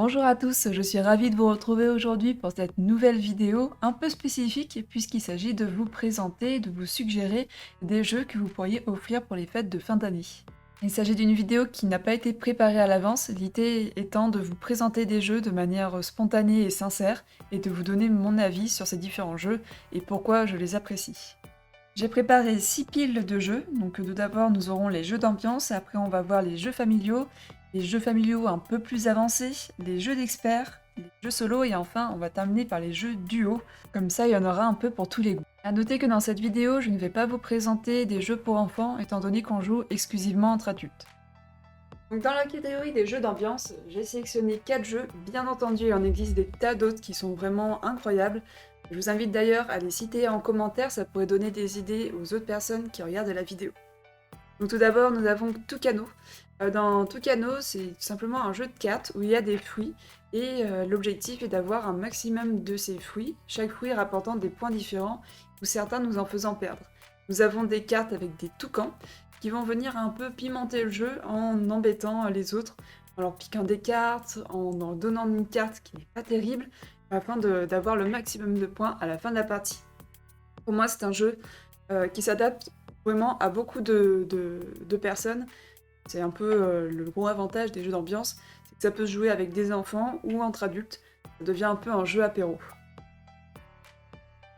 Bonjour à tous, je suis ravie de vous retrouver aujourd'hui pour cette nouvelle vidéo un peu spécifique puisqu'il s'agit de vous présenter, de vous suggérer des jeux que vous pourriez offrir pour les fêtes de fin d'année. Il s'agit d'une vidéo qui n'a pas été préparée à l'avance, l'idée étant de vous présenter des jeux de manière spontanée et sincère et de vous donner mon avis sur ces différents jeux et pourquoi je les apprécie. J'ai préparé 6 piles de jeux, donc tout d'abord nous aurons les jeux d'ambiance, après on va voir les jeux familiaux un peu plus avancés, les jeux d'experts, les jeux solo et enfin on va terminer par les jeux duo, comme ça il y en aura un peu pour tous les goûts. A noter que dans cette vidéo je ne vais pas vous présenter des jeux pour enfants étant donné qu'on joue exclusivement entre adultes. Donc dans la catégorie des jeux d'ambiance, j'ai sélectionné 4 jeux, bien entendu il en existe des tas d'autres qui sont vraiment incroyables. Je vous invite d'ailleurs à les citer en commentaire, ça pourrait donner des idées aux autres personnes qui regardent la vidéo. Donc tout d'abord nous avons Tucano. Dans Tucano c'est tout simplement un jeu de cartes où il y a des fruits et l'objectif est d'avoir un maximum de ces fruits, chaque fruit rapportant des points différents ou certains nous en faisant perdre. Nous avons des cartes avec des toucans qui vont venir un peu pimenter le jeu en embêtant les autres, en leur piquant des cartes, en leur donnant une carte qui n'est pas terrible, afin d'avoir le maximum de points à la fin de la partie. Pour moi, c'est un jeu qui s'adapte vraiment à beaucoup de personnes. C'est un peu le gros avantage des jeux d'ambiance, c'est que ça peut se jouer avec des enfants ou entre adultes. Ça devient un peu un jeu apéro.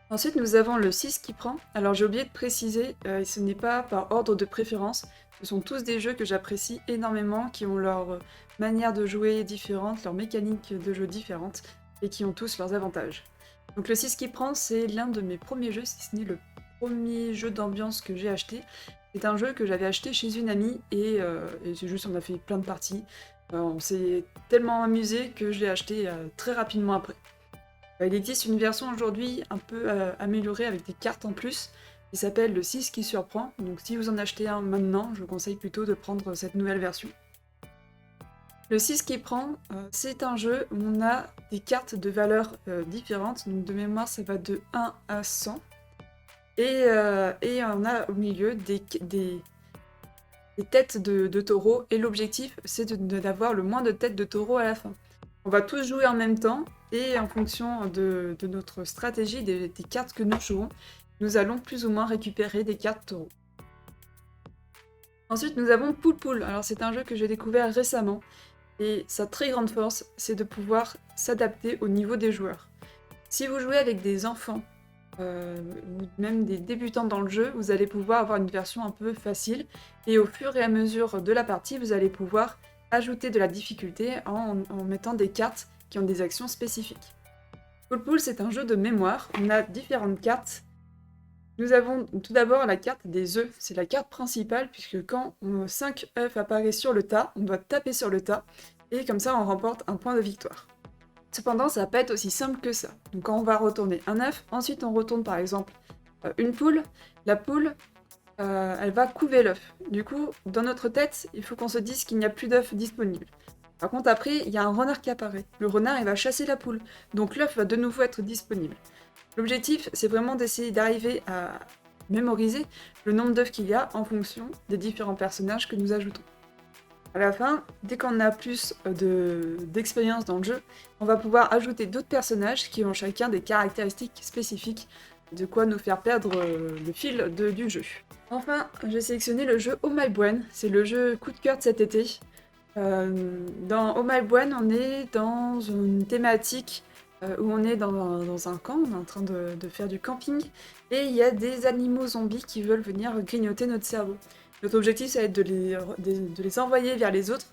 Ensuite, nous avons le 6 qui prend. Alors j'ai oublié de préciser, ce n'est pas par ordre de préférence. Ce sont tous des jeux que j'apprécie énormément, qui ont leur manière de jouer différente, leur mécanique de jeu différente, et qui ont tous leurs avantages. Donc le 6 qui prend, c'est l'un de mes premiers jeux, si ce n'est le premier jeu d'ambiance que j'ai acheté. C'est un jeu que j'avais acheté chez une amie, et c'est juste, on a fait plein de parties. On s'est tellement amusé que je l'ai acheté très rapidement après. Il existe une version aujourd'hui un peu améliorée avec des cartes en plus, qui s'appelle le 6 qui surprend, donc si vous en achetez un maintenant, je vous conseille plutôt de prendre cette nouvelle version. Le 6 qui prend, c'est un jeu où on a des cartes de valeurs différentes, donc de mémoire ça va de 1 à 100, et on a au milieu des têtes de taureau, et l'objectif c'est d'avoir le moins de têtes de taureau à la fin. On va tous jouer en même temps, et en fonction de notre stratégie, des cartes que nous jouons, nous allons plus ou moins récupérer des cartes taureau. Ensuite, nous avons Pool Pool. Alors c'est un jeu que j'ai découvert récemment, et sa très grande force, c'est de pouvoir s'adapter au niveau des joueurs. Si vous jouez avec des enfants, ou même des débutants dans le jeu, vous allez pouvoir avoir une version un peu facile, et au fur et à mesure de la partie, vous allez pouvoir ajouter de la difficulté en mettant des cartes qui ont des actions spécifiques. Pool Pool, c'est un jeu de mémoire, on a différentes cartes. Nous avons tout d'abord la carte des œufs, c'est la carte principale, puisque quand 5 œufs apparaissent sur le tas, on doit taper sur le tas, et comme ça on remporte un point de victoire. Cependant, ça va pas être aussi simple que ça. Donc quand on va retourner un œuf, ensuite on retourne par exemple une poule, la poule, elle va couver l'œuf. Du coup, dans notre tête, il faut qu'on se dise qu'il n'y a plus d'œufs disponibles. Par contre, après, il y a un renard qui apparaît. Le renard, il va chasser la poule. Donc l'œuf va de nouveau être disponible. L'objectif, c'est vraiment d'essayer d'arriver à mémoriser le nombre d'œufs qu'il y a en fonction des différents personnages que nous ajoutons. À la fin, dès qu'on a plus d'expérience dans le jeu, on va pouvoir ajouter d'autres personnages qui ont chacun des caractéristiques spécifiques, de quoi nous faire perdre le fil du jeu. Enfin, j'ai sélectionné le jeu Oh My Buen, c'est le jeu coup de cœur de cet été. Dans Oh My Buen, on est dans une thématique où on est dans un camp, on est en train de faire du camping, et il y a des animaux zombies qui veulent venir grignoter notre cerveau. Notre objectif, ça va être de les envoyer vers les autres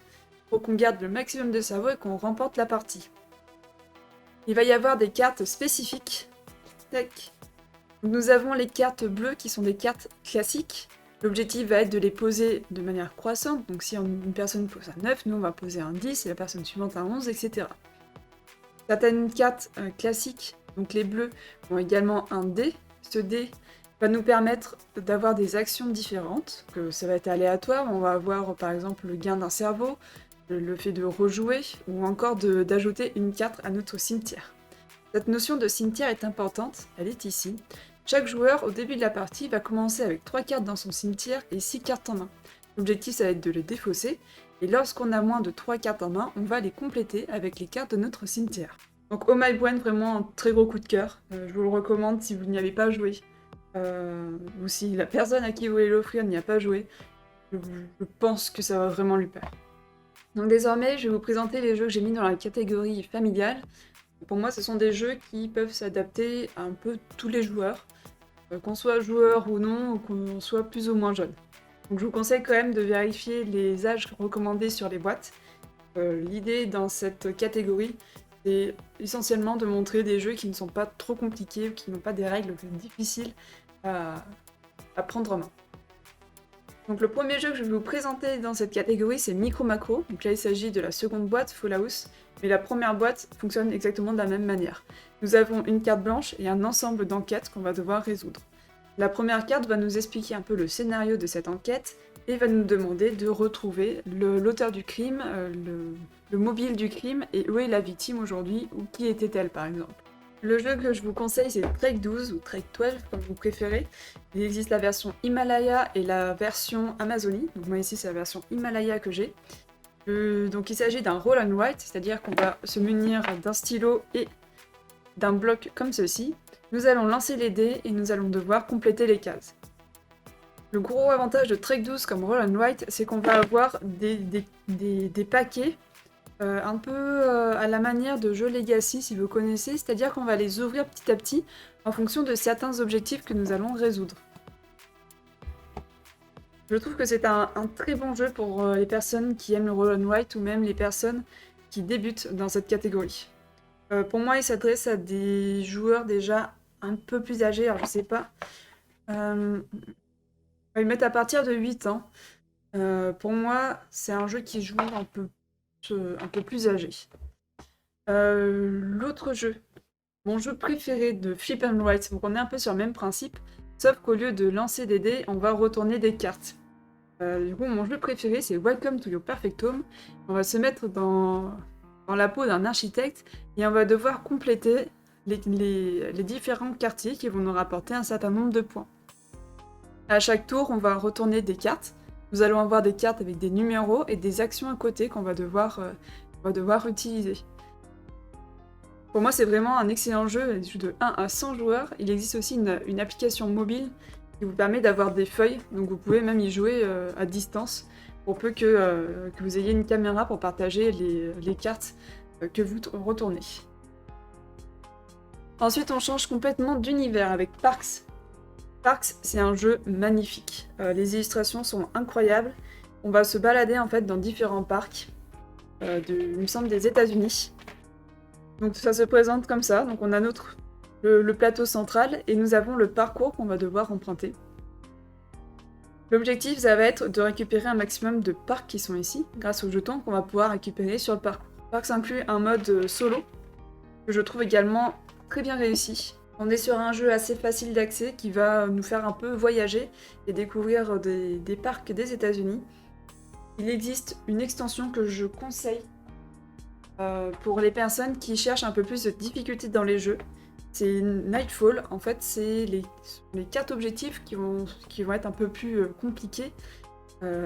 pour qu'on garde le maximum de cerveau et qu'on remporte la partie. Il va y avoir des cartes spécifiques. Tac. Nous avons les cartes bleues qui sont des cartes classiques. L'objectif va être de les poser de manière croissante, donc si une personne pose un 9, nous on va poser un 10, et la personne suivante un 11, etc. Certaines cartes classiques, donc les bleus, ont également un dé. Ce dé va nous permettre d'avoir des actions différentes, que ça va être aléatoire, on va avoir par exemple le gain d'un cerveau, le fait de rejouer, ou encore d'ajouter une carte à notre cimetière. Cette notion de cimetière est importante, elle est ici. Chaque joueur, au début de la partie, va commencer avec 3 cartes dans son cimetière et 6 cartes en main. L'objectif, ça va être de les défausser, Et lorsqu'on a moins de 3 cartes en main, on va les compléter avec les cartes de notre cimetière. Donc Oh My Gwen, vraiment un très gros coup de cœur. Je vous le recommande si vous n'y avez pas joué. Ou si la personne à qui vous voulez l'offrir n'y a pas joué. Je pense que ça va vraiment lui plaire. Donc désormais, je vais vous présenter les jeux que j'ai mis dans la catégorie familiale. Pour moi, ce sont des jeux qui peuvent s'adapter à un peu tous les joueurs, qu'on soit joueur ou non, ou qu'on soit plus ou moins jeune. Donc je vous conseille quand même de vérifier les âges recommandés sur les boîtes. L'idée dans cette catégorie, c'est essentiellement de montrer des jeux qui ne sont pas trop compliqués ou qui n'ont pas des règles difficiles à prendre en main. Donc le premier jeu que je vais vous présenter dans cette catégorie, c'est Micro Macro. Donc là, il s'agit de la seconde boîte, Full House, mais la première boîte fonctionne exactement de la même manière. Nous avons une carte blanche et un ensemble d'enquêtes qu'on va devoir résoudre. La première carte va nous expliquer un peu le scénario de cette enquête et va nous demander de retrouver l'auteur du crime, le mobile du crime et où est la victime aujourd'hui ou qui était-elle par exemple. Le jeu que je vous conseille, c'est Trek 12 ou Trek 12 comme vous préférez. Il existe la version Himalaya et la version Amazonie. Donc moi ici c'est la version Himalaya que j'ai. Donc il s'agit d'un roll and write, c'est-à-dire qu'on va se munir d'un stylo et d'un bloc comme ceci. Nous allons lancer les dés et nous allons devoir compléter les cases. Le gros avantage de Trek 12 comme roll and write, c'est qu'on va avoir des paquets un peu à la manière de jeux Legacy, si vous connaissez, c'est-à-dire qu'on va les ouvrir petit à petit en fonction de certains objectifs que nous allons résoudre. Je trouve que c'est un très bon jeu pour les personnes qui aiment le roll and write ou même les personnes qui débutent dans cette catégorie. Pour moi, il s'adresse à des joueurs déjà un peu plus âgés, alors je sais pas. Ils mettent à partir de 8 ans. Pour moi, c'est un jeu qui joue un peu plus âgé. L'autre jeu, mon jeu préféré de Flip and Write, donc on est un peu sur le même principe, sauf qu'au lieu de lancer des dés, on va retourner des cartes. Du coup, mon jeu préféré, c'est Welcome to Your Perfect Home. On va se mettre dans la peau d'un architecte et on va devoir compléter les différents quartiers qui vont nous rapporter un certain nombre de points. À chaque tour, on va retourner des cartes. Nous allons avoir des cartes avec des numéros et des actions à côté qu'on va devoir utiliser. Pour moi, c'est vraiment un excellent jeu, il joue de 1 à 100 joueurs. Il existe aussi une application mobile qui vous permet d'avoir des feuilles, donc vous pouvez même y jouer à distance, pour peu que vous ayez une caméra pour partager les cartes que vous retournez. Ensuite, on change complètement d'univers avec Parks. Parks, c'est un jeu magnifique. Les illustrations sont incroyables. On va se balader en fait dans différents parcs, il me semble des États-Unis. Donc ça se présente comme ça. Donc on a le plateau central et nous avons le parcours qu'on va devoir emprunter. L'objectif, ça va être de récupérer un maximum de parcs qui sont ici, grâce aux jetons qu'on va pouvoir récupérer sur le parcours. Parks inclut un mode solo, que je trouve également très bien réussi. On est sur un jeu assez facile d'accès qui va nous faire un peu voyager et découvrir des parcs des États-Unis. Il existe une extension que je conseille pour les personnes qui cherchent un peu plus de difficulté dans les jeux. C'est Nightfall. En fait, c'est les cartes objectifs qui vont être un peu plus compliquées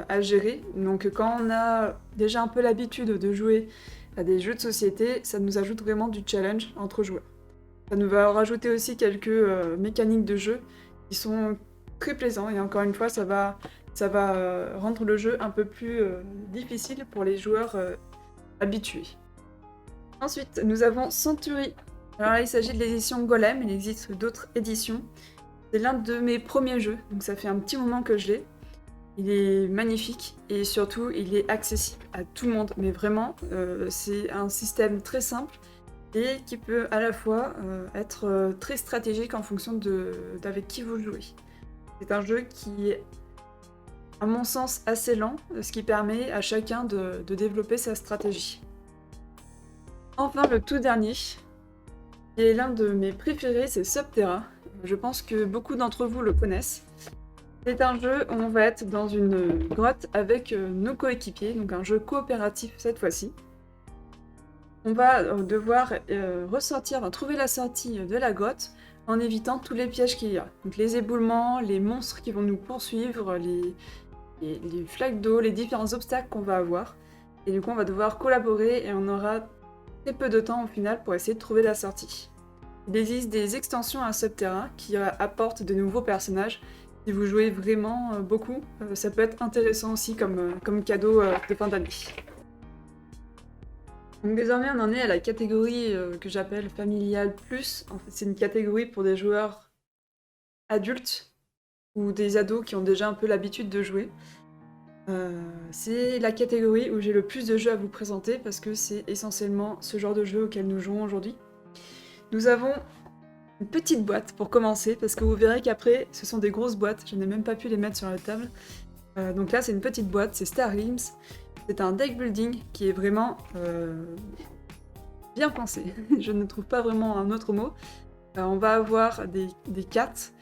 à gérer. Donc quand on a déjà un peu l'habitude de jouer à des jeux de société, ça nous ajoute vraiment du challenge entre joueurs. Ça nous va rajouter aussi quelques mécaniques de jeu qui sont très plaisants et encore une fois ça va rendre le jeu un peu plus difficile pour les joueurs habitués. Ensuite nous avons Century. Alors là il s'agit de l'édition Golem, il existe d'autres éditions. C'est l'un de mes premiers jeux, donc ça fait un petit moment que je l'ai. Il est magnifique et surtout il est accessible à tout le monde, mais vraiment c'est un système très simple et qui peut à la fois être très stratégique en fonction d'avec qui vous jouez. C'est un jeu qui est, à mon sens, assez lent, ce qui permet à chacun de développer sa stratégie. Enfin, le tout dernier, qui est l'un de mes préférés, c'est Subterra. Je pense que beaucoup d'entre vous le connaissent. C'est un jeu où on va être dans une grotte avec nos coéquipiers, donc un jeu coopératif cette fois-ci. On va devoir trouver la sortie de la grotte en évitant tous les pièges qu'il y a. Donc les éboulements, les monstres qui vont nous poursuivre, les flaques d'eau, les différents obstacles qu'on va avoir. Et du coup, on va devoir collaborer et on aura très peu de temps au final pour essayer de trouver la sortie. Il existe des extensions à Subterra qui apportent de nouveaux personnages. Si vous jouez vraiment beaucoup, ça peut être intéressant aussi comme cadeau de fin d'année. Donc désormais, on en est à la catégorie que j'appelle familiale plus. En fait, c'est une catégorie pour des joueurs adultes ou des ados qui ont déjà un peu l'habitude de jouer. C'est la catégorie où j'ai le plus de jeux à vous présenter parce que c'est essentiellement ce genre de jeu auquel nous jouons aujourd'hui. Nous avons une petite boîte pour commencer parce que vous verrez qu'après ce sont des grosses boîtes, je n'ai même pas pu les mettre sur la table. Donc là c'est une petite boîte, c'est Star Realms. C'est un deck building qui est vraiment bien pensé, je ne trouve pas vraiment un autre mot. On va avoir des cartes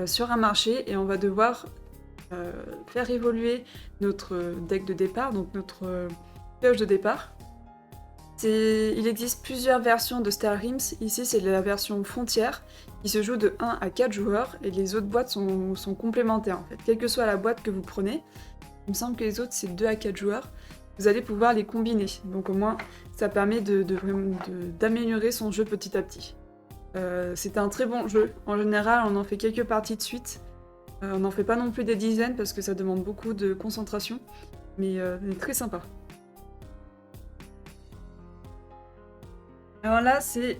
sur un marché et on va devoir faire évoluer notre deck de départ, donc notre pioche de départ. Il existe plusieurs versions de Star Realms. Ici, c'est la version frontière qui se joue de 1 à 4 joueurs et les autres boîtes sont complémentaires en fait. Quelle que soit la boîte que vous prenez, il me semble que les autres c'est 2 à 4 joueurs, vous allez pouvoir les combiner. Donc au moins, ça permet d'améliorer son jeu petit à petit. C'est un très bon jeu. En général, on en fait quelques parties de suite. On n'en fait pas non plus des dizaines parce que ça demande beaucoup de concentration, mais très sympa. Alors là, c'est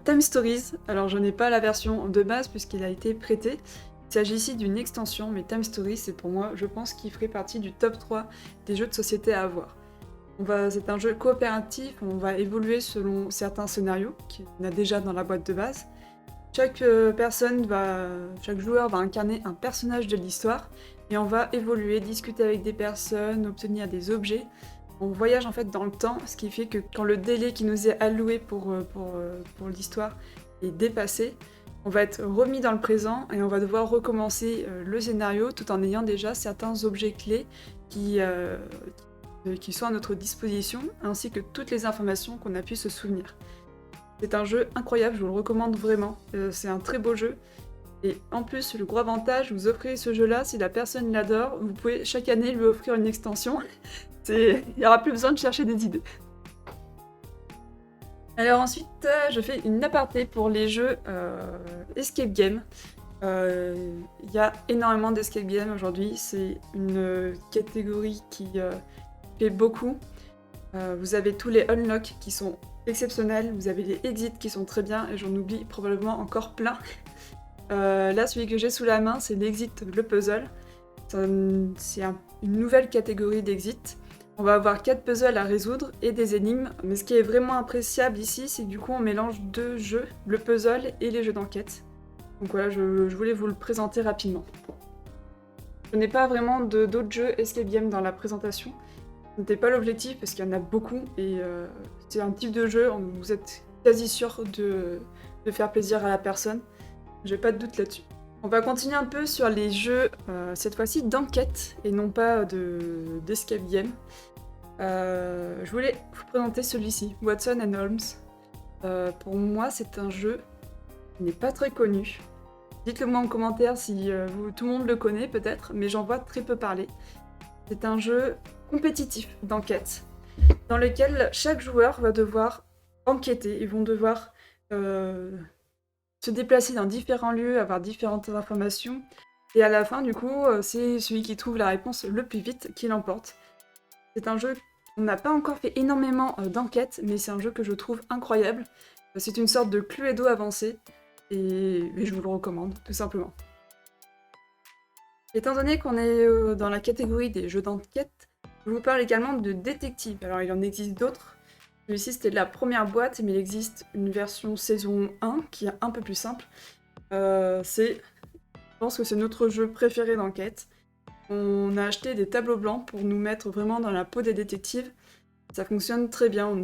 Time Stories. Alors je n'ai pas la version de base puisqu'il a été prêté. Il s'agit ici d'une extension, mais Time Stories, c'est pour moi, je pense qu'il ferait partie du top 3 des jeux de société à avoir. C'est un jeu coopératif, on va évoluer selon certains scénarios qu'on a déjà dans la boîte de base. Chaque joueur va incarner un personnage de l'histoire et on va évoluer, discuter avec des personnes, obtenir des objets. On voyage en fait dans le temps, ce qui fait que quand le délai qui nous est alloué pour l'histoire est dépassé, on va être remis dans le présent et on va devoir recommencer le scénario tout en ayant déjà certains objets clés qui sont à notre disposition, ainsi que toutes les informations qu'on a pu se souvenir. C'est un jeu incroyable, je vous le recommande vraiment. C'est un très beau jeu. Et en plus, le gros avantage, vous offrez ce jeu-là, si la personne l'adore, vous pouvez chaque année lui offrir une extension. Il n'y aura plus besoin de chercher des idées. Alors ensuite, je fais une aparté pour les jeux escape game. Il y a énormément d'escape game aujourd'hui. C'est une catégorie qui fait beaucoup. Vous avez tous les unlocks qui sont exceptionnels, vous avez les exits qui sont très bien, et j'en oublie probablement encore plein. Là, celui que j'ai sous la main, c'est l'exit, le puzzle. C'est une nouvelle catégorie d'exit. On va avoir 4 puzzles à résoudre et des énigmes, mais ce qui est vraiment appréciable ici, c'est que du coup on mélange 2 jeux, le puzzle et les jeux d'enquête. Donc voilà, je voulais vous le présenter rapidement. Je n'ai pas vraiment d'autres jeux escape game dans la présentation. Ce n'était pas l'objectif parce qu'il y en a beaucoup et c'est un type de jeu où vous êtes quasi sûr de faire plaisir à la personne. J'ai pas de doute là-dessus. On va continuer un peu sur les jeux, cette fois-ci d'enquête et non pas d'escape game. Je voulais vous présenter celui-ci, Watson and Holmes. Pour moi, c'est un jeu qui n'est pas très connu. Dites-le moi en commentaire si tout le monde le connaît peut-être, mais j'en vois très peu parler. C'est un jeu compétitif d'enquête, dans lequel chaque joueur va devoir enquêter. Ils vont devoir se déplacer dans différents lieux, avoir différentes informations, et à la fin, du coup, c'est celui qui trouve la réponse le plus vite qui l'emporte. C'est un jeu, on n'a pas encore fait énormément d'enquêtes, mais c'est un jeu que je trouve incroyable. C'est une sorte de Cluedo avancé, et je vous le recommande, tout simplement. Étant donné qu'on est dans la catégorie des jeux d'enquête, je vous parle également de détective. Alors il en existe d'autres. Celui-ci c'était la première boîte, mais il existe une version saison 1 qui est un peu plus simple. Je pense que c'est notre jeu préféré d'enquête. On a acheté des tableaux blancs pour nous mettre vraiment dans la peau des détectives. Ça fonctionne très bien,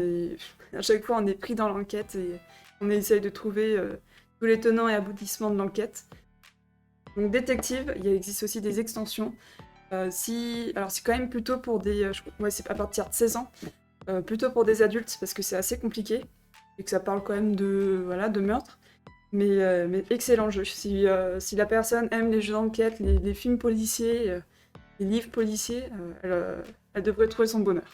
à chaque fois on est pris dans l'enquête et on essaye de trouver tous les tenants et aboutissements de l'enquête. Donc détective, il existe aussi des extensions. Alors c'est quand même plutôt pour c'est à partir de 16 ans. Plutôt pour des adultes parce que c'est assez compliqué et que ça parle quand même de meurtre. Mais excellent jeu. Si la personne aime les jeux d'enquête, les films policiers, les livres policiers, elle devrait trouver son bonheur.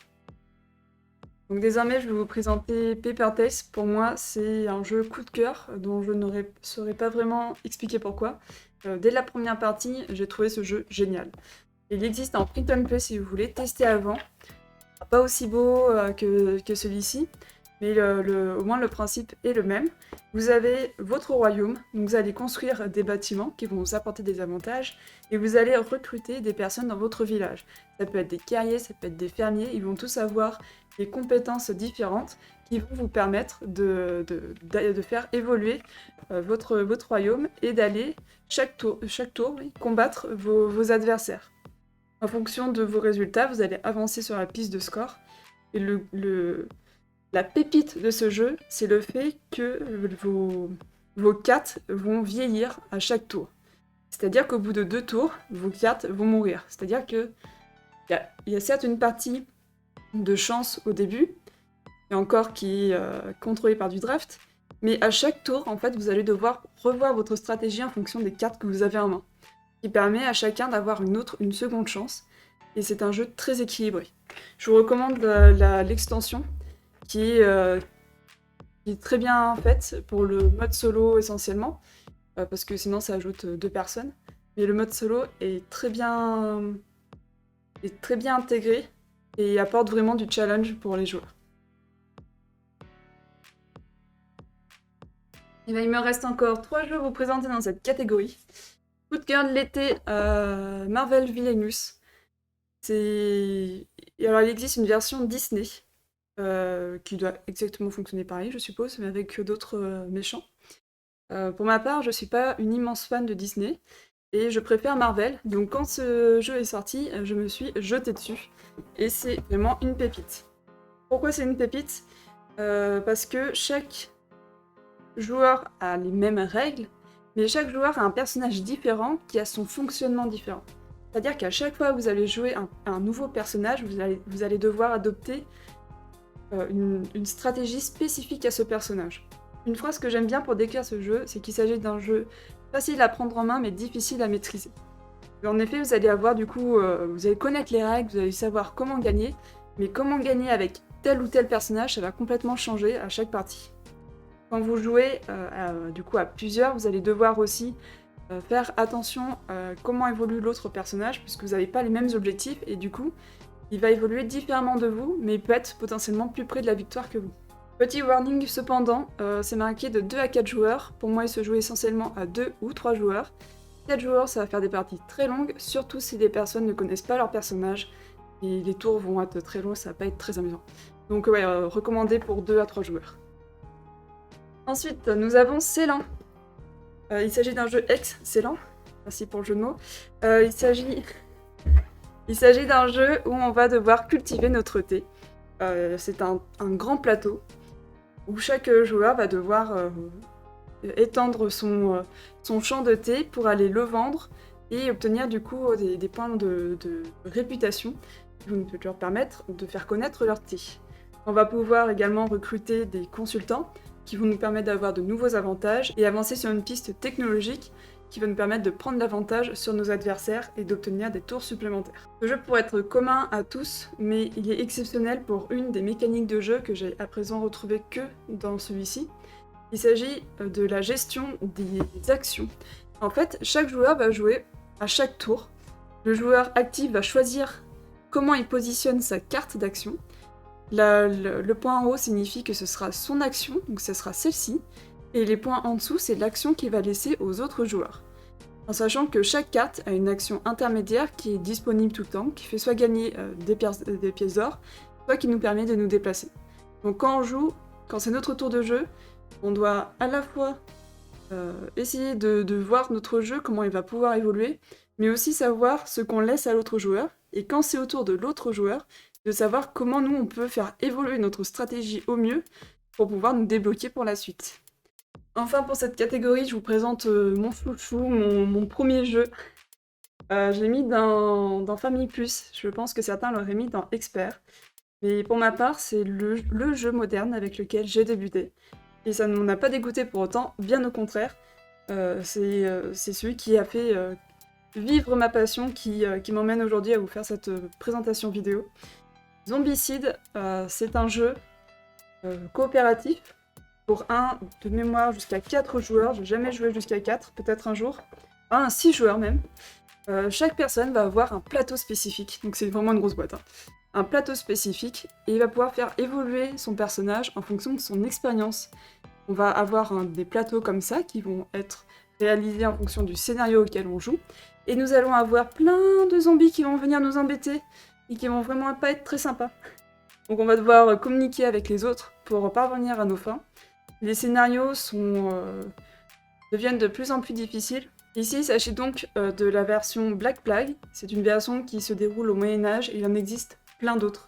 Donc désormais, je vais vous présenter Paper Tales. Pour moi, c'est un jeu coup de cœur dont je ne saurais pas vraiment expliquer pourquoi. Dès la première partie, j'ai trouvé ce jeu génial. Il existe en print and play si vous voulez tester avant. Pas aussi beau que celui-ci, mais au moins le principe est le même. Vous avez votre royaume, donc vous allez construire des bâtiments qui vont vous apporter des avantages, et vous allez recruter des personnes dans votre village. Ça peut être des guerriers, ça peut être des fermiers, ils vont tous avoir des compétences différentes qui vont vous permettre de faire évoluer votre royaume et d'aller chaque tour combattre vos adversaires. En fonction de vos résultats, vous allez avancer sur la piste de score. Et la pépite de ce jeu, c'est le fait que vos cartes vont vieillir à chaque tour. C'est-à-dire qu'au bout de 2 tours, vos cartes vont mourir. C'est-à-dire qu'il y a certes une partie de chance au début, et encore qui est contrôlée par du draft, mais à chaque tour, en fait, vous allez devoir revoir votre stratégie en fonction des cartes que vous avez en main, qui permet à chacun d'avoir une seconde chance, et c'est un jeu très équilibré. Je vous recommande l'extension, qui est très bien faite pour le mode solo essentiellement, parce que sinon ça ajoute 2 personnes, mais le mode solo est très bien intégré, et apporte vraiment du challenge pour les joueurs. Et bien, il me reste encore 3 jeux à vous présenter dans cette catégorie. Coup de cœur de l'été, Marvel Villainous. Alors, il existe une version Disney qui doit exactement fonctionner pareil, je suppose, mais avec d'autres méchants. Pour ma part, je suis pas une immense fan de Disney et je préfère Marvel. Donc, quand ce jeu est sorti, je me suis jetée dessus et c'est vraiment une pépite. Pourquoi c'est une pépite ? Parce que chaque joueur a les mêmes règles, mais chaque joueur a un personnage différent qui a son fonctionnement différent. C'est-à-dire qu'à chaque fois que vous allez jouer un nouveau personnage, vous allez devoir adopter une stratégie spécifique à ce personnage. Une phrase que j'aime bien pour décrire ce jeu, c'est qu'il s'agit d'un jeu facile à prendre en main mais difficile à maîtriser. En effet, vous allez avoir vous allez connaître les règles, vous allez savoir comment gagner, mais comment gagner avec tel ou tel personnage, ça va complètement changer à chaque partie. Quand vous jouez à plusieurs, vous allez devoir aussi faire attention à comment évolue l'autre personnage, puisque vous n'avez pas les mêmes objectifs, et du coup, il va évoluer différemment de vous, mais il peut être potentiellement plus près de la victoire que vous. Petit warning cependant, c'est marqué de 2 à 4 joueurs. Pour moi, il se joue essentiellement à 2 ou 3 joueurs. 4 joueurs, ça va faire des parties très longues, surtout si les personnes ne connaissent pas leur personnage, et les tours vont être très longs, ça va pas être très amusant. Donc ouais, recommandé pour 2 à 3 joueurs. Ensuite, nous avons Ceylan. Il s'agit d'un jeu excellent. Merci pour le jeu de mots. Il s'agit d'un jeu où on va devoir cultiver notre thé. C'est un grand plateau où chaque joueur va devoir étendre son champ de thé pour aller le vendre et obtenir du coup des points de réputation qui vont leur permettre de faire connaître leur thé. On va pouvoir également recruter des consultants qui vont nous permettre d'avoir de nouveaux avantages et avancer sur une piste technologique qui va nous permettre de prendre l'avantage sur nos adversaires et d'obtenir des tours supplémentaires. Ce jeu pourrait être commun à tous, mais il est exceptionnel pour une des mécaniques de jeu que j'ai à présent retrouvées que dans celui-ci. Il s'agit de la gestion des actions. En fait, chaque joueur va jouer à chaque tour. Le joueur actif va choisir comment il positionne sa carte d'action. Le point en haut signifie que ce sera son action, donc ce sera celle-ci, et les points en dessous, c'est l'action qu'il va laisser aux autres joueurs. En sachant que chaque carte a une action intermédiaire qui est disponible tout le temps, qui fait soit gagner des pièces d'or, soit qui nous permet de nous déplacer. Donc quand on joue, quand c'est notre tour de jeu, on doit à la fois essayer de voir notre jeu, comment il va pouvoir évoluer, mais aussi savoir ce qu'on laisse à l'autre joueur, et quand c'est au tour de l'autre joueur, de savoir comment nous on peut faire évoluer notre stratégie au mieux pour pouvoir nous débloquer pour la suite. Enfin pour cette catégorie, je vous présente mon chouchou, mon premier jeu. Je l'ai mis dans Famille Plus, je pense que certains l'auraient mis dans Expert. Mais pour ma part, c'est le jeu moderne avec lequel j'ai débuté. Et ça ne m'en a pas dégoûté pour autant, bien au contraire. C'est celui qui a fait vivre ma passion qui m'emmène aujourd'hui à vous faire cette présentation vidéo. Zombicide, c'est un jeu coopératif pour de mémoire jusqu'à 4 joueurs. J'ai jamais joué jusqu'à 4, peut-être un jour. 6 joueurs même. Chaque personne va avoir un plateau spécifique, donc c'est vraiment une grosse boîte. Un plateau spécifique, et il va pouvoir faire évoluer son personnage en fonction de son expérience. On va avoir des plateaux comme ça qui vont être réalisés en fonction du scénario auquel on joue, et nous allons avoir plein de zombies qui vont venir nous embêter et qui vont vraiment pas être très sympas. Donc on va devoir communiquer avec les autres pour parvenir à nos fins. Les scénarios deviennent de plus en plus difficiles. Ici, il s'agit donc de la version Black Plague. C'est une version qui se déroule au Moyen-Âge et il en existe plein d'autres.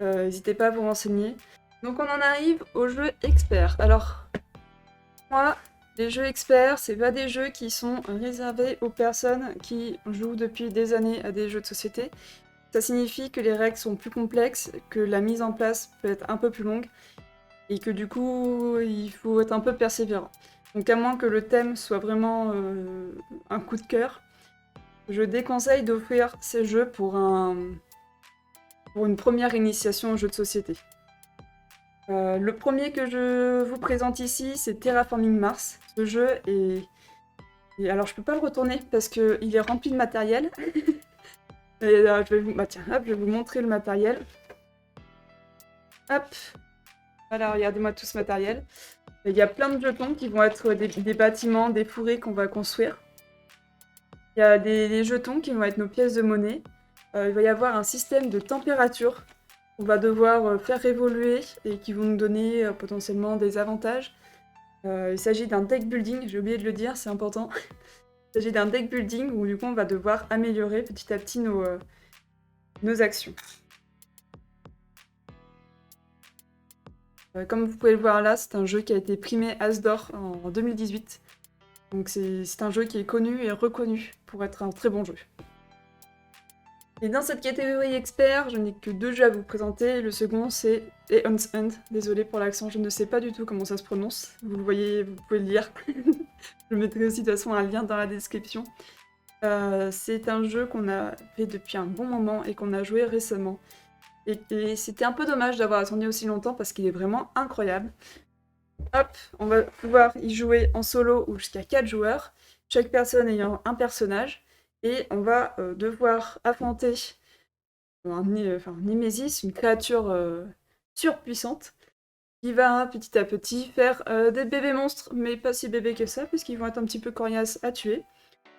N'hésitez pas à vous renseigner. Donc on en arrive aux jeux experts. Alors, moi, les jeux experts, c'est pas des jeux qui sont réservés aux personnes qui jouent depuis des années à des jeux de société. Ça signifie que les règles sont plus complexes, que la mise en place peut être un peu plus longue, et que du coup, il faut être un peu persévérant. Donc à moins que le thème soit vraiment un coup de cœur, je déconseille d'offrir ces jeux pour une première initiation aux jeux de société. Le premier que je vous présente ici, c'est Terraforming Mars. Ce jeu est... alors je peux pas le retourner parce qu'il est rempli de matériel. Et je vais vous montrer le matériel. Hop. Voilà, regardez-moi tout ce matériel. Et il y a plein de jetons qui vont être des bâtiments, des fourrés qu'on va construire. Il y a des jetons qui vont être nos pièces de monnaie. Il va y avoir un système de température qu'on va devoir faire évoluer et qui vont nous donner potentiellement des avantages. Il s'agit d'un deck building, j'ai oublié de le dire, c'est important. Il s'agit d'un deck building où du coup on va devoir améliorer petit à petit nos actions. Comme vous pouvez le voir là, c'est un jeu qui a été primé As d'or en 2018. Donc c'est un jeu qui est connu et reconnu pour être un très bon jeu. Et dans cette catégorie expert, je n'ai que 2 jeux à vous présenter. Le second c'est Aeon's End. Désolée pour l'accent, je ne sais pas du tout comment ça se prononce. Vous le voyez, vous pouvez le lire. Je mettrai aussi de toute façon un lien dans la description. C'est un jeu qu'on a fait depuis un bon moment et qu'on a joué récemment. Et c'était un peu dommage d'avoir attendu aussi longtemps parce qu'il est vraiment incroyable. Hop, on va pouvoir y jouer en solo ou jusqu'à 4 joueurs, chaque personne ayant un personnage, et on va devoir affronter un Némésis, une créature surpuissante, qui va petit à petit faire des bébés monstres, mais pas si bébés que ça, puisqu'ils vont être un petit peu coriaces à tuer,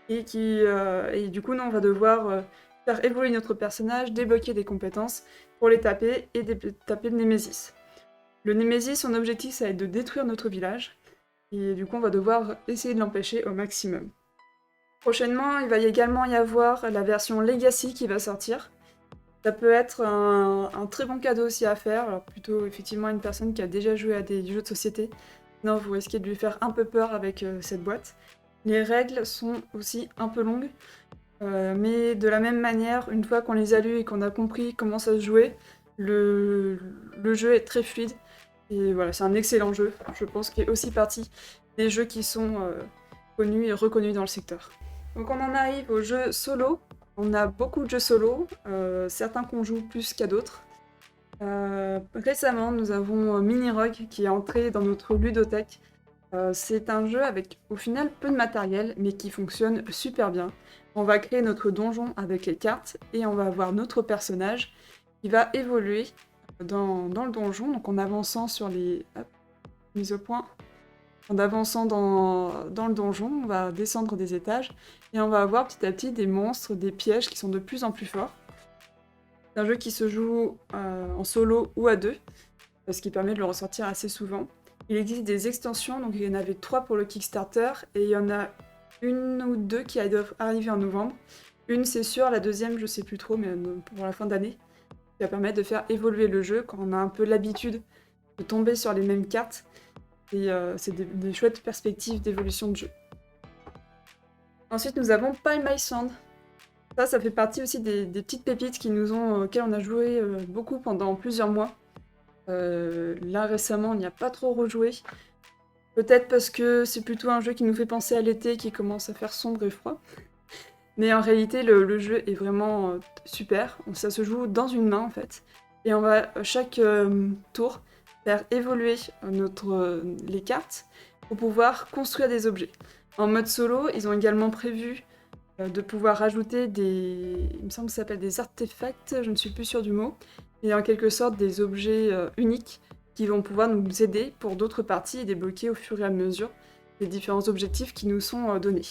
et du coup, nous, on va devoir faire évoluer notre personnage, débloquer des compétences pour les taper et taper le Némésis. Le Némésis, son objectif, ça va être de détruire notre village, et du coup, on va devoir essayer de l'empêcher au maximum. Prochainement, il va également y avoir la version Legacy qui va sortir. Ça peut être un très bon cadeau aussi à faire, alors plutôt effectivement une personne qui a déjà joué à des jeux de société. Sinon, vous risquez de lui faire un peu peur avec cette boîte. Les règles sont aussi un peu longues, mais de la même manière, une fois qu'on les a lues et qu'on a compris comment ça se jouait, le jeu est très fluide. Et voilà, c'est un excellent jeu. Je pense qu'il est aussi partie des jeux qui sont connus et reconnus dans le secteur. Donc on en arrive aux jeux solo. On a beaucoup de jeux solo, certains qu'on joue plus qu'à d'autres. Récemment, nous avons Mini Rogue qui est entré dans notre ludothèque. C'est un jeu avec au final peu de matériel, mais qui fonctionne super bien. On va créer notre donjon avec les cartes et on va avoir notre personnage qui va évoluer dans le donjon, donc en avançant sur les... Hop, mise au point. En avançant dans le donjon, on va descendre des étages et on va avoir petit à petit des monstres, des pièges qui sont de plus en plus forts. C'est un jeu qui se joue en solo ou à 2, ce qui permet de le ressortir assez souvent. Il existe des extensions, donc il y en avait 3 pour le Kickstarter et il y en a 1 ou 2 qui doivent arriver en novembre. Une c'est sûr, la deuxième je sais plus trop, mais pour la fin d'année. Qui va permettre de faire évoluer le jeu quand on a un peu l'habitude de tomber sur les mêmes cartes. Et c'est des chouettes perspectives d'évolution de jeu. Ensuite, nous avons Pile My Sand. Ça fait partie aussi des petites pépites auxquelles on a joué beaucoup pendant plusieurs mois. Là, récemment, on n'y a pas trop rejoué. Peut-être parce que c'est plutôt un jeu qui nous fait penser à l'été, qui commence à faire sombre et froid. Mais en réalité, le jeu est vraiment super. Ça se joue dans une main en fait. Et on va chaque tour faire évoluer les cartes pour pouvoir construire des objets. En mode solo, ils ont également prévu de pouvoir rajouter il me semble que ça s'appelle des artefacts, je ne suis plus sûre du mot, et en quelque sorte des objets uniques qui vont pouvoir nous aider pour d'autres parties et débloquer au fur et à mesure les différents objectifs qui nous sont donnés.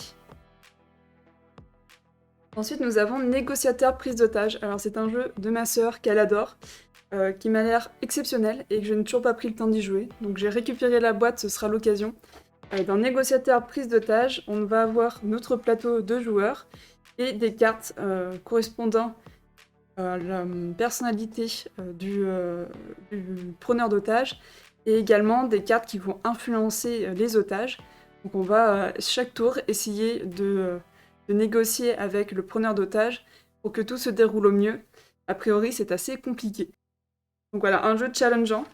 Ensuite, nous avons Négociateur prise d'otage. Alors, c'est un jeu de ma sœur qu'elle adore, qui m'a l'air exceptionnel et que je n'ai toujours pas pris le temps d'y jouer. Donc, j'ai récupéré la boîte, ce sera l'occasion. Dans Négociateur prise d'otage, on va avoir notre plateau de joueurs et des cartes correspondant à la personnalité du preneur d'otages et également des cartes qui vont influencer les otages. Donc, on va chaque tour essayer de négocier avec le preneur d'otages pour que tout se déroule au mieux. A priori, c'est assez compliqué. Donc voilà, un jeu challengeant,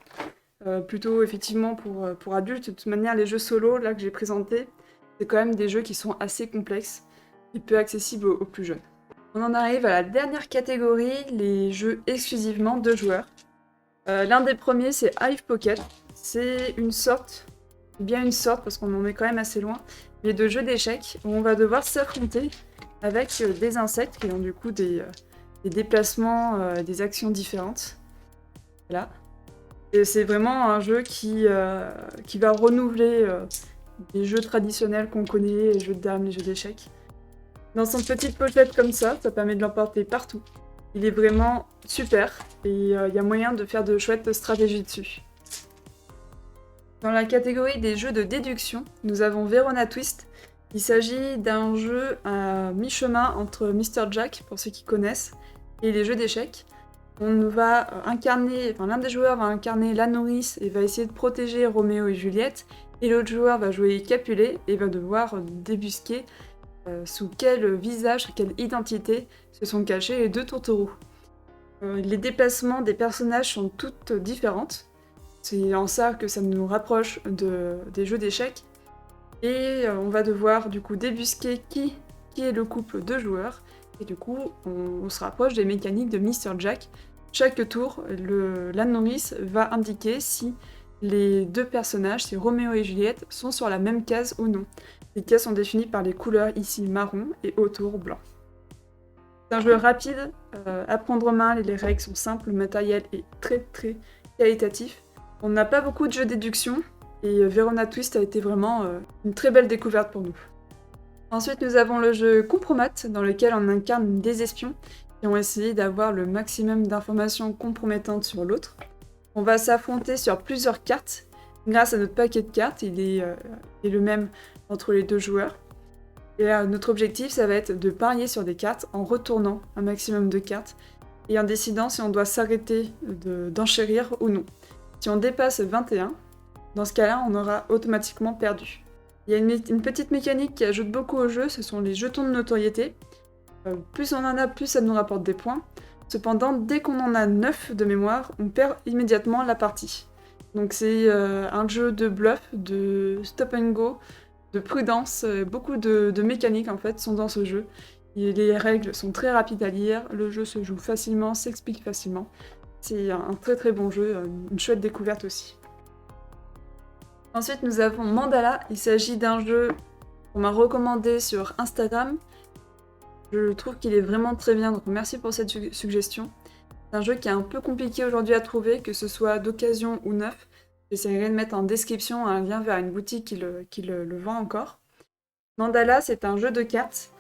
plutôt effectivement pour adultes. De toute manière, les jeux solo, là que j'ai présentés, c'est quand même des jeux qui sont assez complexes et peu accessibles aux plus jeunes. On en arrive à la dernière catégorie, les jeux exclusivement de joueurs. L'un des premiers, c'est Hive Pocket. C'est une sorte parce qu'on en est quand même assez loin, mais de jeux d'échecs où on va devoir s'affronter avec des insectes qui ont du coup des déplacements, des actions différentes. Voilà. Et c'est vraiment un jeu qui va renouveler les jeux traditionnels qu'on connaît, les jeux de dames, les jeux d'échecs. Dans son petite pochette comme ça permet de l'emporter partout. Il est vraiment super et il y a moyen de faire de chouettes stratégies dessus. Dans la catégorie des jeux de déduction, nous avons Verona Twist. Il s'agit d'un jeu à mi-chemin entre Mr. Jack, pour ceux qui connaissent, et les jeux d'échecs. L'un des joueurs va incarner la nourrice et va essayer de protéger Roméo et Juliette, et l'autre joueur va jouer Capulet et va devoir débusquer sous quel visage, quelle identité se sont cachés les deux tourtereaux. Les déplacements des personnages sont toutes différentes. C'est en ça que ça nous rapproche des jeux d'échecs. Et on va devoir du coup débusquer qui est le couple de joueurs. Et du coup, on se rapproche des mécaniques de Mr. Jack. Chaque tour, la nourrice va indiquer si les deux personnages, si Roméo et Juliette, sont sur la même case ou non. Les cases sont définies par les couleurs ici marron et autour blanc. C'est un jeu rapide, à prendre en main, les règles sont simples, le matériel est très très qualitatif. On n'a pas beaucoup de jeux de déduction et Verona Twist a été vraiment une très belle découverte pour nous. Ensuite, nous avons le jeu Compromat, dans lequel on incarne des espions qui ont essayé d'avoir le maximum d'informations compromettantes sur l'autre. On va s'affronter sur plusieurs cartes. Grâce à notre paquet de cartes, il est le même entre les deux joueurs. Et là, notre objectif, ça va être de parier sur des cartes en retournant un maximum de cartes et en décidant si on doit s'arrêter d'enchérir ou non. Si on dépasse 21, dans ce cas-là, on aura automatiquement perdu. Il y a une petite mécanique qui ajoute beaucoup au jeu, ce sont les jetons de notoriété. Plus on en a, plus ça nous rapporte des points. Cependant, dès qu'on en a 9 de mémoire, on perd immédiatement la partie. Donc c'est un jeu de bluff, de stop and go, de prudence, beaucoup de mécaniques en fait sont dans ce jeu. Et les règles sont très rapides à lire, le jeu se joue facilement, s'explique facilement. C'est un très très bon jeu, une chouette découverte aussi. Ensuite nous avons Mandala, il s'agit d'un jeu qu'on m'a recommandé sur Instagram. Je trouve qu'il est vraiment très bien, donc merci pour cette suggestion. C'est un jeu qui est un peu compliqué aujourd'hui à trouver, que ce soit d'occasion ou neuf. J'essaierai de mettre en description un lien vers une boutique qui le vend encore. Mandala, c'est un jeu de cartes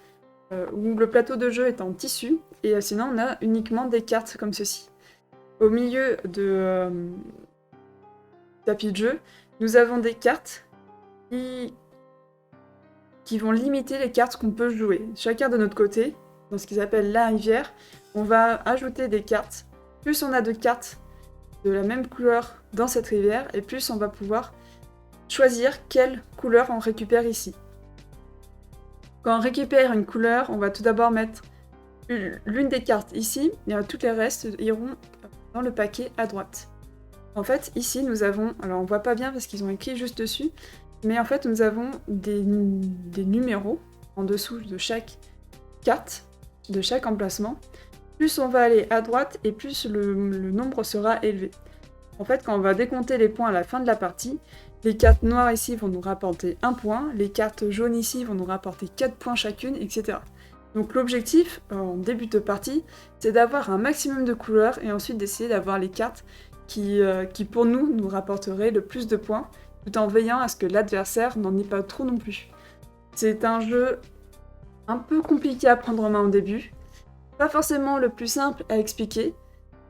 où le plateau de jeu est en tissu et sinon on a uniquement des cartes comme ceci. Au milieu de tapis de jeu, nous avons des cartes qui vont limiter les cartes qu'on peut jouer. Chacun de notre côté, dans ce qu'ils appellent la rivière, on va ajouter des cartes. Plus on a de cartes de la même couleur dans cette rivière, et plus on va pouvoir choisir quelle couleur on récupère ici. Quand on récupère une couleur, on va tout d'abord mettre l'une des cartes ici, et toutes les restes iront dans le paquet à droite. En fait, ici, nous avons... Alors, on voit pas bien parce qu'ils ont écrit juste dessus, mais en fait, nous avons des numéros en dessous de chaque cartes de chaque emplacement, plus on va aller à droite et plus le nombre sera élevé. En fait, quand on va décompter les points à la fin de la partie, les cartes noires ici vont nous rapporter 1 point, les cartes jaunes ici vont nous rapporter 4 points chacune, etc. Donc l'objectif, en début de partie, c'est d'avoir un maximum de couleurs et ensuite d'essayer d'avoir les cartes qui pour nous rapporteraient le plus de points, tout en veillant à ce que l'adversaire n'en ait pas trop non plus. C'est un jeu un peu compliqué à prendre en main au début, pas forcément le plus simple à expliquer,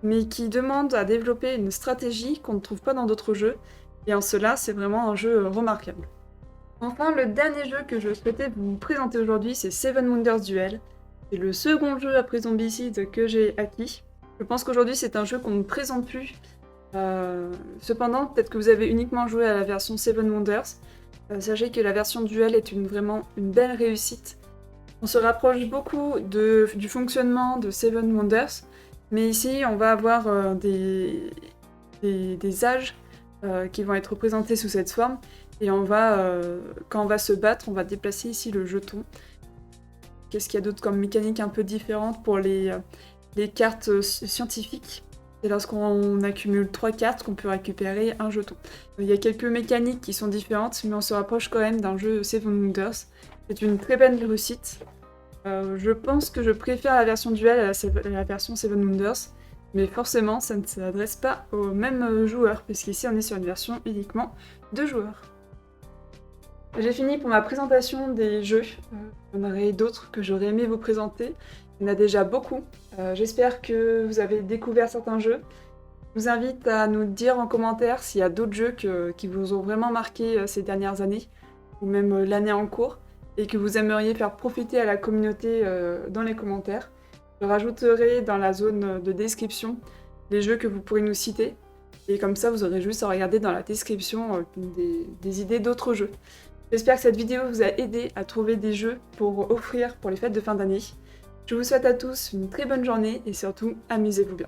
mais qui demande à développer une stratégie qu'on ne trouve pas dans d'autres jeux, et en cela, c'est vraiment un jeu remarquable. Enfin, le dernier jeu que je souhaitais vous présenter aujourd'hui, c'est Seven Wonders Duel. C'est le second jeu après Zombicide que j'ai acquis. Je pense qu'aujourd'hui, c'est un jeu qu'on ne présente plus. Cependant, peut-être que vous avez uniquement joué à la version Seven Wonders. Sachez que la version Duel est vraiment une belle réussite. On se rapproche beaucoup du fonctionnement de Seven Wonders, mais ici, on va avoir des âges qui vont être représentés sous cette forme. Et quand on va se battre, on va déplacer ici le jeton. Qu'est-ce qu'il y a d'autre comme mécanique un peu différente pour les cartes scientifiques? C'est lorsqu'on accumule 3 cartes qu'on peut récupérer un jeton. Il y a quelques mécaniques qui sont différentes, mais on se rapproche quand même d'un jeu Seven Wonders. C'est une très belle réussite. Je pense que je préfère la version Duel à la version Seven Wonders, mais forcément ça ne s'adresse pas aux mêmes joueurs, puisqu'ici on est sur une version uniquement 2 joueurs. J'ai fini pour ma présentation des jeux. Il y en aurait d'autres que j'aurais aimé vous présenter. Il y en a déjà beaucoup. J'espère que vous avez découvert certains jeux. Je vous invite à nous dire en commentaire s'il y a d'autres jeux qui vous ont vraiment marqué ces dernières années, ou même l'année en cours, et que vous aimeriez faire profiter à la communauté dans les commentaires. Je rajouterai dans la zone de description les jeux que vous pourrez nous citer, et comme ça vous aurez juste à regarder dans la description des idées d'autres jeux. J'espère que cette vidéo vous a aidé à trouver des jeux pour offrir pour les fêtes de fin d'année. Je vous souhaite à tous une très bonne journée et surtout, amusez-vous bien.